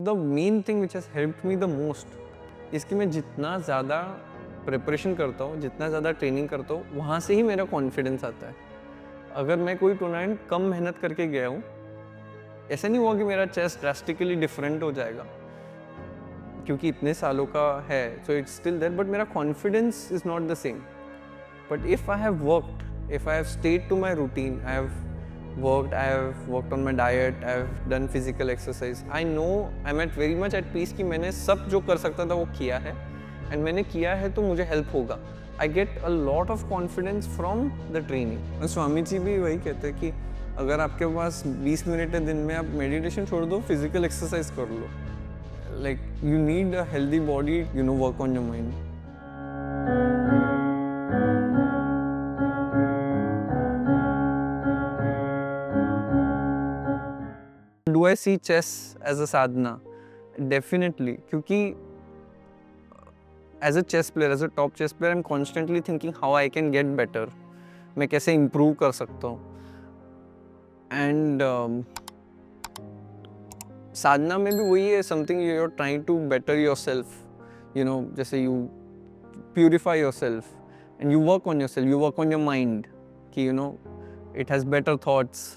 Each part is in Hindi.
The main thing which has helped me the most इसकी मैं जितना ज़्यादा प्रिपरेशन करता हूँ, जितना ज़्यादा ट्रेनिंग करता हूँ, वहाँ से ही मेरा कॉन्फिडेंस आता है। अगर मैं कोई टूर्नामेंट कम मेहनत करके गया हूँ, ऐसा नहीं हुआ कि मेरा चेस ड्रास्टिकली डिफरेंट हो जाएगा क्योंकि इतने सालों का है, so it's still there, but मेरा confidence is not the same. But if I have worked, if I have stayed to my routine, I have worked on my diet, I have done physical exercise. I know I'm at very much at peace कि मैंने सब जो कर सकता था वो किया है, and मैंने किया है तो मुझे help होगा. I get a lot of confidence from the training. स्वामी जी भी वही कहते हैं कि अगर आपके पास 20 मिनट है दिन में, आप मेडिटेशन छोड़ दो, फिजिकल एक्सरसाइज कर लो. Like you need a healthy body, work on your mind. Do I see chess as a sadhana? Definitely, क्योंकि as a chess player, as a top chess player, I'm constantly thinking how I can get better. मैं कैसे improve कर सकता हूँ. And साधना में भी वही है, something you're trying to better yourself. जैसे you purify yourself and you work on yourself, you work on your mind. कि it has better thoughts.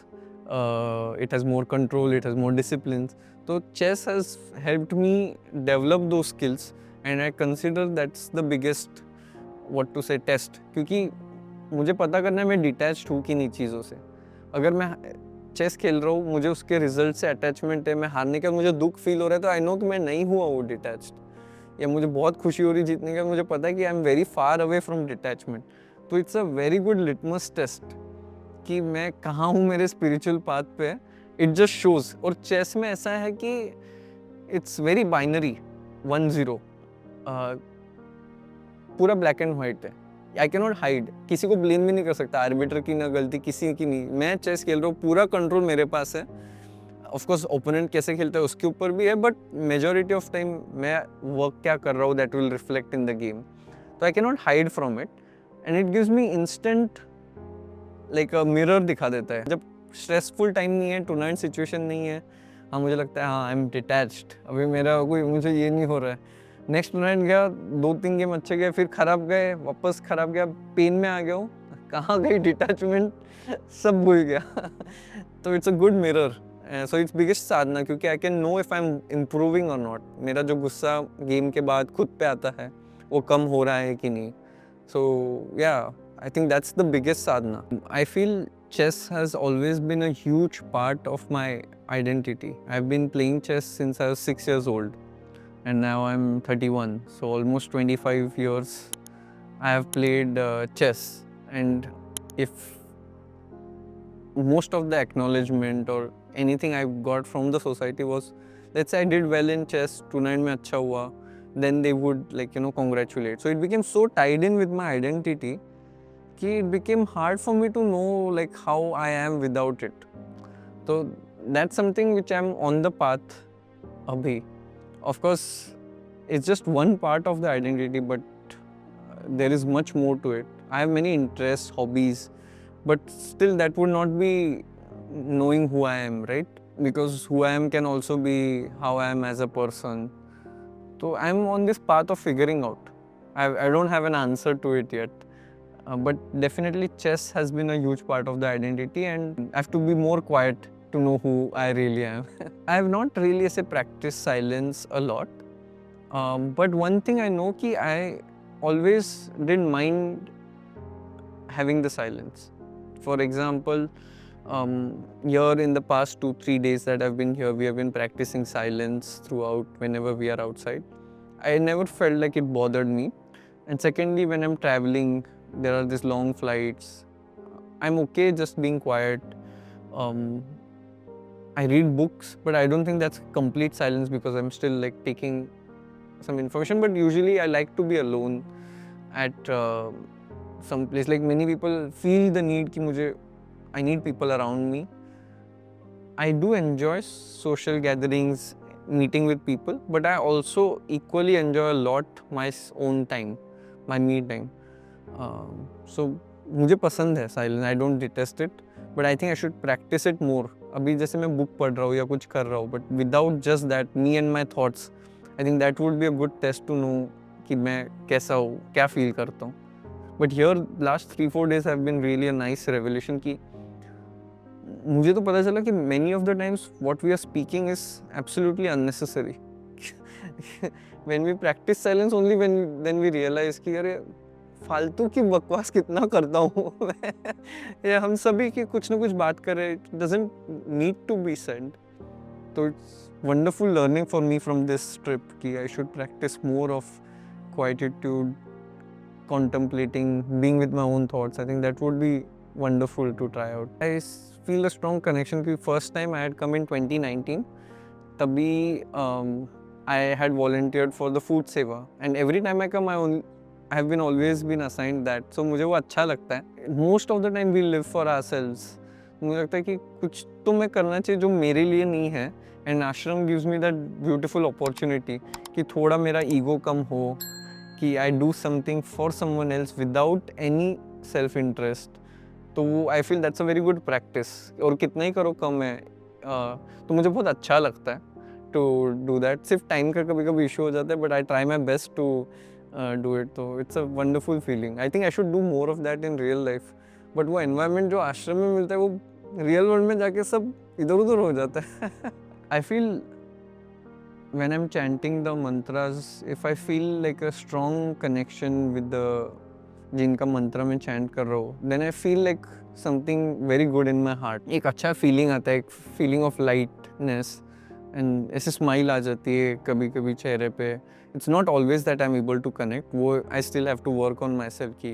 It has more control, it has more disciplines. So chess has helped me develop those skills, and I consider that's the biggest test. क्योंकि मुझे पता करना है मैं डिटैच्ड हूँ कि नहीं चीज़ों से. अगर मैं चेस खेल रहा हूँ, मुझे उसके रिजल्ट से अटैचमेंट है, मैं हारने का मुझे दुख फील हो रहा है, तो आई नो कि मैं नहीं हुआ वो डिटैच्ड. या मुझे बहुत खुशी हो रही जीतने का, मुझे पता है कि I am very far away from detachment. तो it's a very good litmus test कि मैं कहाँ हूँ मेरे स्पिरिचुअल पाथ पे. It just shows. और चेस में ऐसा है कि इट्स वेरी बाइनरी, 1-0, पूरा ब्लैक एंड वाइट है. आई कैन नॉट हाइड. किसी को ब्लेम भी नहीं कर सकता, आर्बिटर की ना गलती, किसी की नहीं. मैं चेस खेल रहा हूँ, पूरा कंट्रोल मेरे पास है. ऑफकोर्स ओपोनेंट कैसे खेलता है उसके ऊपर भी है, बट मेजोरिटी ऑफ टाइम मैं वर्क क्या कर रहा हूँ that will reflect in the game. तो I can not hide from it, and it gives me instant like a mirror दिखा देता है. जब स्ट्रेसफुल टाइम नहीं है, टूर्नामेंट सिचुएशन नहीं है, हाँ मुझे लगता है हाँ आई एम डिटैच्ड, अभी मेरा कोई, मुझे ये नहीं हो रहा है. नेक्स्ट टूर्नामेंट गया, 2-3 गेम अच्छे गए, फिर खराब गए, वापस खराब गया, पेन में आ गया हूँ, कहाँ गई डिटैचमेंट, सब भूल गया. तो it's a good mirror. So it's biggest sadhana, क्योंकि I can know if I am improving और नॉट. मेरा जो गुस्सा गेम के बाद खुद पे आता है वो कम हो रहा है कि नहीं. सो या I think that's the biggest sadhana. I feel chess has always been a huge part of my identity. I've been playing chess since I was 6 years old, and now I'm 31. So almost 25 years I have played chess. And if most of the acknowledgement or anything I've got from the society was, let's say I did well in chess, tournament mein acha hua, then they would congratulate. So it became so tied in with my identity कि it became hard for me to know like how I am without it. So that's something which I'm on the path abhi. Of course, it's just one part of the identity, but there is much more to it. I have many interests, hobbies, but still that would not be knowing who I am, right? Because who I am can also be how I am as a person. So I'm on this path of figuring out. I don't have an answer to it yet. But definitely chess has been a huge part of the identity, and I have to be more quiet to know who I really am. I have not really practiced silence a lot, but one thing I know कि I always didn't mind having the silence. For example, here in the past 2-3 days that I've been here, we have been practicing silence throughout whenever we are outside. I never felt like it bothered me. And secondly, when I'm traveling, there are these long flights, I'm okay just being quiet. I read books, but I don't think that's complete silence because I'm still like taking some information. But usually I like to be alone at some place. Like many people feel the need कि I need people around me. I do enjoy social gatherings, meeting with people, but I also equally enjoy a lot my own time, my me time. So मुझे पसंद है silence. I don't detest it, but I think I should practice it more. अभी जैसे मैं बुक पढ़ रहा हूँ या कुछ कर रहा हूँ, but without just that me and my thoughts, I think that would be a good test to know कि मैं कैसा हूँ, क्या फील करता हूँ. But here last 3-4 days have been really a nice revelation कि मुझे तो पता चला कि many of the times what we are speaking is absolutely unnecessary. When we practice silence only then we realize कि अरे फालतू की बकवास कितना करता हूँ मैं. ये हम सभी की कुछ ना कुछ बात कर रहे, it doesn't need to be said. तो it's wonderful learning for me from this trip कि I should practice more of quietude, contemplating, being with my own thoughts. I think that would be wonderful to try out. I feel a strong connection because first time I had come in 2019. तभी I had volunteered for the food seva and every time I come I have been always been assigned that. So मुझे वो अच्छा लगता है. Most of the time we live for ourselves. मुझे लगता है कि कुछ तो मैं करना चाहिए जो मेरे लिए नहीं है. And ashram gives me that beautiful opportunity कि थोड़ा मेरा ego कम हो, कि I do something for someone else without any self interest. तो वो I feel that's a very good practice. और कितना ही करो कम है, तो मुझे बहुत अच्छा लगता है टू डू दैट. सिर्फ टाइम का कभी कभी इशू हो जाता है, but I try my best to do it. तो it's a wonderful feeling. I think I should do more of that in real life. But वो एनवायरनमेंट जो आश्रम में मिलता है वो रियल वर्ल्ड में जाके सब इधर उधर हो जाता है. I feel when I'm chanting the mantras, if I feel like a strong connection with the जिनका मंत्र में चैंट कर रहा हूँ, then I feel like something very good in my heart. एक अच्छा फीलिंग आता है, एक फीलिंग ऑफ लाइटनेस, एंड ऐसे स्माइल आ जाती है कभी कभी चेहरे पे. It's not always that I am able to connect. वो I still have to work on myself कि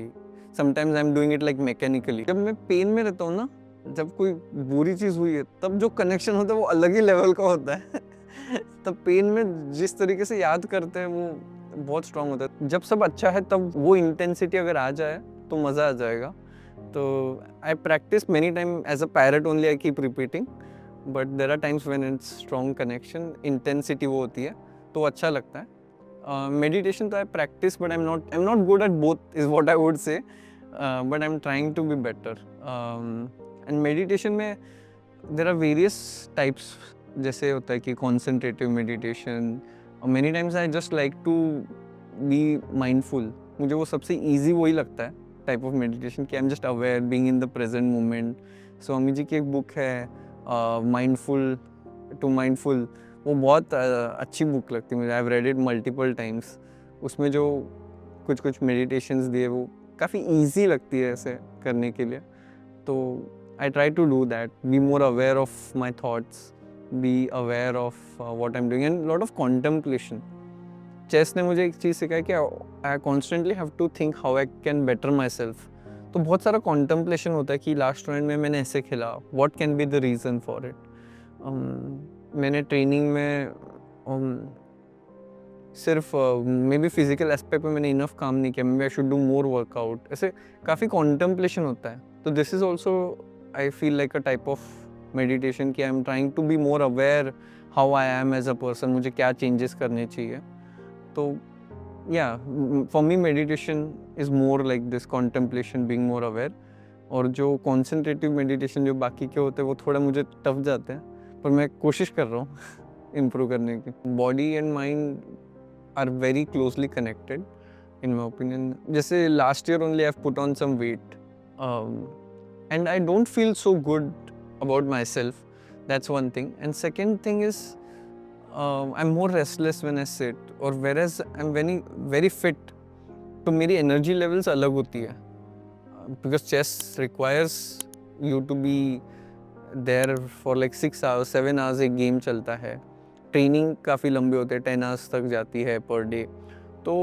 sometimes I am doing it like mechanically. जब मैं पेन में रहता हूँ ना, जब कोई बुरी चीज़ हुई है, तब जो कनेक्शन होता है वो अलग ही लेवल का होता है. तब पेन में जिस तरीके से याद करते हैं वो बहुत स्ट्रांग होता है. जब सब अच्छा है तब वो इंटेंसिटी अगर आ जाए तो मज़ा आ जाएगा. तो I practice many time as a parrot only, I keep repeating, but there are times when it's strong connection, intensity वो होती है तो अच्छा लगता है. मेडिटेशन तो I practice, but I am not good at both is what I would say, but I am trying to be better. And meditation में देर आर वेरियस टाइप्स. जैसे होता है कि कॉन्सेंट्रेटिव मेडिटेशन, और many times I just like to be mindful. मुझे वो सबसे ईजी वही लगता है टाइप ऑफ मेडिटेशन कि I am just aware, being in the present moment. Swami ji की एक बुक है माइंडफुल टू माइंडफुल, वो बहुत अच्छी बुक लगती है मुझे. I have read it multiple times. उसमें जो कुछ कुछ मेडिटेशंस दिए वो काफ़ी ईजी लगती है ऐसे करने के लिए. तो I try to do that, be more aware of my thoughts, be aware of what I'm doing, and lot of contemplation. Chess ने मुझे एक चीज़ सिखाई कि I constantly have to think how I can better myself. तो बहुत सारा contemplation होता है कि लास्ट राउंड में मैंने ऐसे खेला, what can be the reason for it. मैंने ट्रेनिंग में सिर्फ मे बी फिजिकल एस्पेक्ट पे मैंने इनफ काम नहीं किया, maybe I should do more workout. ऐसे काफ़ी contemplation होता है. तो this is also I feel like a type of meditation कि I am trying to be more aware how I am as a person, मुझे क्या चेंजेस करने चाहिए. तो yeah for me meditation is more like this contemplation, being more aware. और जो कॉन्सेंट्रेटिव मेडिटेशन जो बाकी के होते हैं वो थोड़ा मुझे टफ जाते हैं, पर मैं कोशिश कर रहा हूँ इम्प्रूव करने की. Body and mind are very closely connected in my opinion. जैसे last year only I have put on some weight and I don't feel so good about myself. That's one thing. And second thing is I'm more restless when I sit, or whereas I'm very fit, तो मेरी energy levels अलग होती है. Because chess requires you to be there for like 6 hours, 7 hours एक game चलता है. Training काफ़ी लंबे होते हैं, 10 hours तक जाती है per day. तो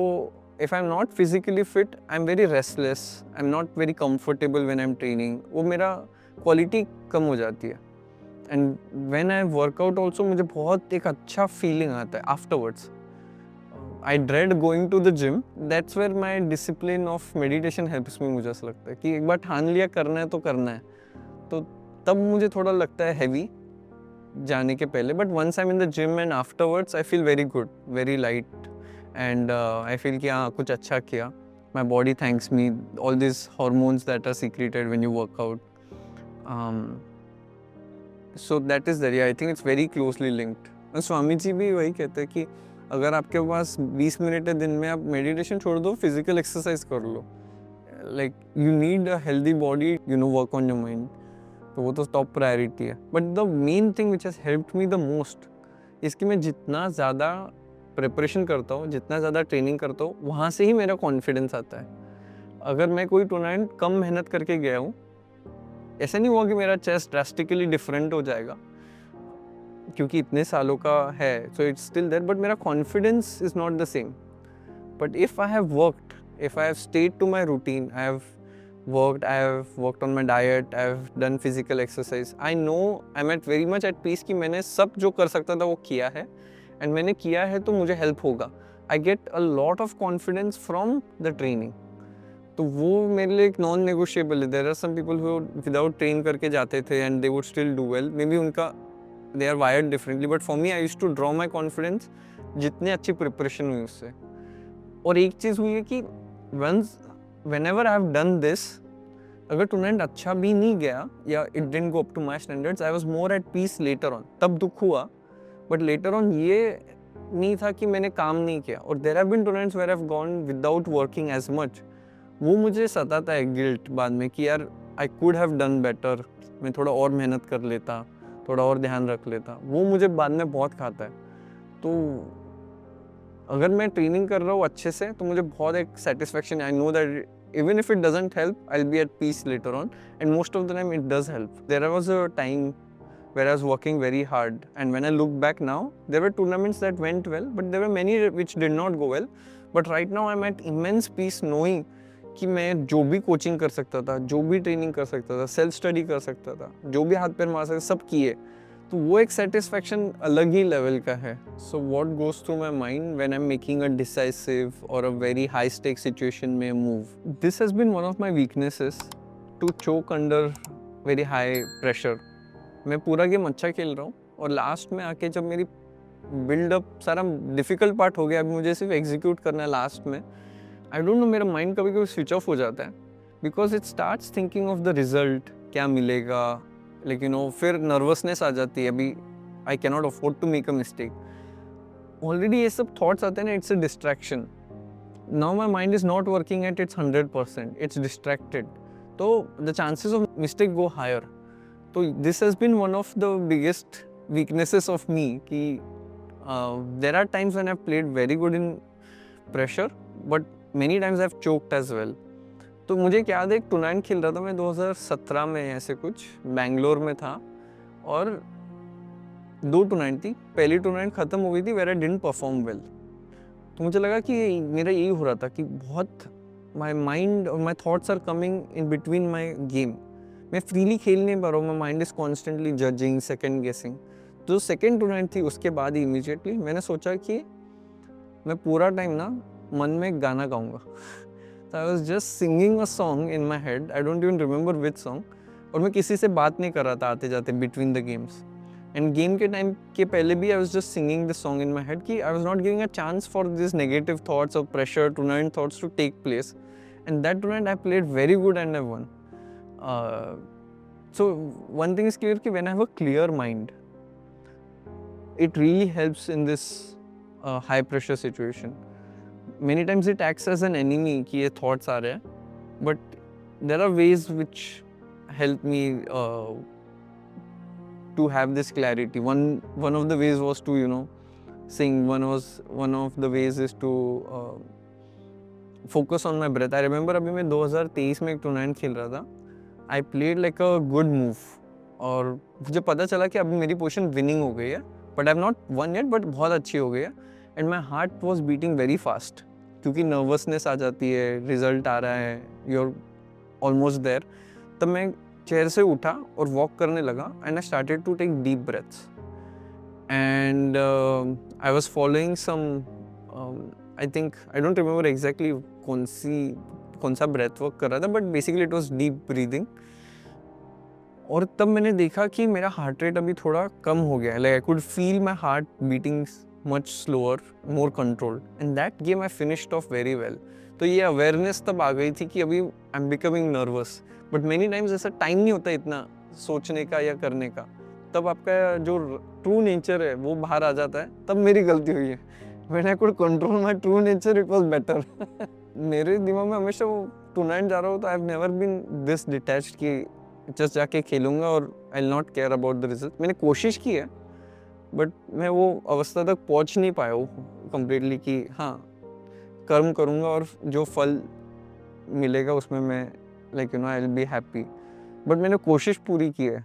if I'm not physically fit, I'm very restless. I'm not very comfortable when I'm training. वो मेरा क्वालिटी कम हो जाती है. And when I work out also मुझे बहुत एक अच्छा फीलिंग आता है afterwards. I dread going to the gym. That's where my discipline of meditation helps me. मुझे ऐसा लगता है कि एक बार ठान लिया करना है तो करना है, तो तब मुझे थोड़ा लगता है हैवी जाने के पहले. But once I am in the gym and afterwards I feel very good, very light, and I feel कि हाँ कुछ अच्छा किया. My body thanks me. All this hormones that are secreted when you workout. So that is दरिया, I think it's very closely linked. Swami ji भी वही कहते हैं कि अगर आपके पास 20 मिनट है दिन में, आप मेडिटेशन छोड़ दो, फिजिकल एक्सरसाइज कर लो। Like you need a healthy body, you know, work on your mind, तो वो तो टॉप प्रायोरिटी है। But the main thing which has helped me the most, इसकी मैं जितना ज़्यादा प्रिपरेशन करता हूँ, जितना ज़्यादा ट्रेनिंग करता हूँ, वहाँ से ही मेरा कॉन्फिडेंस आता है। अगर मैं कोई टूर्नामेंट कम मेहनत करके गया हूँ, ऐसा नहीं हुआ कि मेरा चेस्ट ड्रास्टिकली डिफरेंट हो जाएगा क्योंकि इतने सालों का है, so it's still there, but मेरा confidence is not the same. But if I have worked, if I have stayed to my routine, I have worked on my diet, I have done physical exercise, I know I am at very much at peace कि मैंने सब जो कर सकता था वो किया है, एंड मैंने किया है तो मुझे हेल्प होगा। I get a lot of confidence from the training, तो वो मेरे लिए एक नॉन नेगोशिएबल है। There are some people who without train करके जाते थे and they would still do well, maybe उनका they are wired differently, but for me I used to draw my confidence जितनी अच्छी प्रिपरेशन हुई उससे। और एक चीज़ हुई है कि once whenever I have done this, अगर टूर्नामेंट अच्छा भी नहीं गया या it didn't go up to my standards, I was more at peace later on. तब दुख हुआ, बट लेटर ऑन ये नहीं था कि मैंने काम नहीं किया। और there have been tournaments where I have gone without working as much, वो मुझे सताता है गिल्ट बाद में कि यार I could have done better, मैं थोड़ा और मेहनत कर लेता, थोड़ा और ध्यान रख लेता, वो मुझे बाद में बहुत खाता है। तो अगर मैं ट्रेनिंग कर रहा हूँ अच्छे से तो मुझे बहुत एक सेटिस्फैक्शन है। I know that even if it doesn't help, I will be at peace later on, and most of the time it does help. There was a time where I was working very hard, and when I look back now, there were tournaments that went well, but there were many which did not go well. But right now I'm at immense peace knowing कि मैं जो भी कोचिंग कर सकता था, जो भी ट्रेनिंग कर सकता था, सेल्फ स्टडी कर सकता था, जो भी हाथ पैर मार सकता, सब किए, तो वो एक सेटिस्फैक्शन अलग ही लेवल का है। So what goes through my mind when I am making a decisive और a very high stake situation में move, this has been one of my weaknesses, to choke under very high pressure. मैं पूरा गेम अच्छा खेल रहा हूँ और लास्ट में आके जब मेरी बिल्डअप सारा डिफिकल्ट पार्ट हो गया, अभी मुझे सिर्फ एग्जीक्यूट करना है लास्ट में, आई डोंट नो, मेरा माइंड कभी कभी स्विच ऑफ हो जाता है because it starts thinking of the result, क्या मिलेगा, लेकिन वो फिर नर्वसनेस आ जाती है, अभी I cannot afford to make a mistake. Already ये सब थॉट्स आते हैं ना, it's a distraction. Now my mind is not working at its 100%, it's distracted, तो the chances of mistake go higher. तो this has been one of the biggest weaknesses of me कि there are times when I have played very good in pressure, but many times I have choked as well. तो मुझे एक याद है, एक टूर्नामेंट खेल रहा था मैं 2017 में, ऐसे कुछ बेंगलोर में था, और 2 टूर्नामेंट थी। पहली टूर्नामेंट ख़त्म हो गई थी where I didn't perform well, तो मुझे लगा कि मेरा यही हो रहा था कि बहुत माई माइंड और my thoughts are coming in between my game, मैं फ्रीली खेल नहीं पा रहा हूँ, my mind is constantly judging, second guessing. जो सेकेंड टूर्नामेंट थी उसके बाद ही इमीडिएटली मैंने सोचा कि मैं पूरा टाइम ना मन में गाना गाऊंगा। तो आई was just singing a song in my head, I don't even remember which song, और मैं किसी से बात नहीं कर रहा था आते जाते between the games, and game के टाइम के पहले भी I was just singing this song in my head कि I was not giving a chance for this negative thoughts of pressure, tournament thoughts to take place, and that tournament I played very good and I won. So one thing is clear कि when I have a clear mind, it really helps in this high pressure situation. Many times it acts as an enemy कि ये thoughts आ रहे हैं, but there are ways which help me to have this clarity. One of the ways was to, you know, sing. One of the ways is to focus on my breath. I remember अभी मैं 2023 में एक टूर्नामेंट खेल रहा था, I played like a good move, और मुझे पता चला कि अभी मेरी पोजीशन विनिंग हो गई है, but I have not one yet, but बहुत अच्छी हो गई है, and my heart was beating very fast क्योंकि नर्वसनेस आ जाती है, रिजल्ट आ रहा है, यू आर ऑलमोस्ट देयर। तब मैं चेयर से उठा और वॉक करने लगा, and I started to take deep breaths, and I was following some, I think I don't remember exactly कौन सा ब्रेथ वर्क कर रहा था, but basically it was deep breathing. और तब मैंने देखा कि मेरा हार्ट रेट अभी थोड़ा कम हो गया है, like I could feel my heart beating much slower, more controlled, and that game I finished of very well. तो ये अवेयरनेस तब आ गई थी कि अभी I am becoming nervous, but many times ऐसा टाइम नहीं होता इतना सोचने का या करने का, तब आपका जो ट्रू नेचर है वो बाहर आ जाता है, तब मेरी गलती हुई है। When I could control my true nature it was better. मेरे दिमाग में हमेशा वो टूर्नामेंट जा रहा हो तो I have never been this detached कि जस्ट जाके खेलूंगा और I will not care about the result. मैंने कोशिश की है बट मैं वो अवस्था तक पहुंच नहीं पाया हूँ कंप्लीटली कि हाँ कर्म करूँगा और जो फल मिलेगा उसमें मैं like you know I will be happy. But मैंने कोशिश पूरी की है।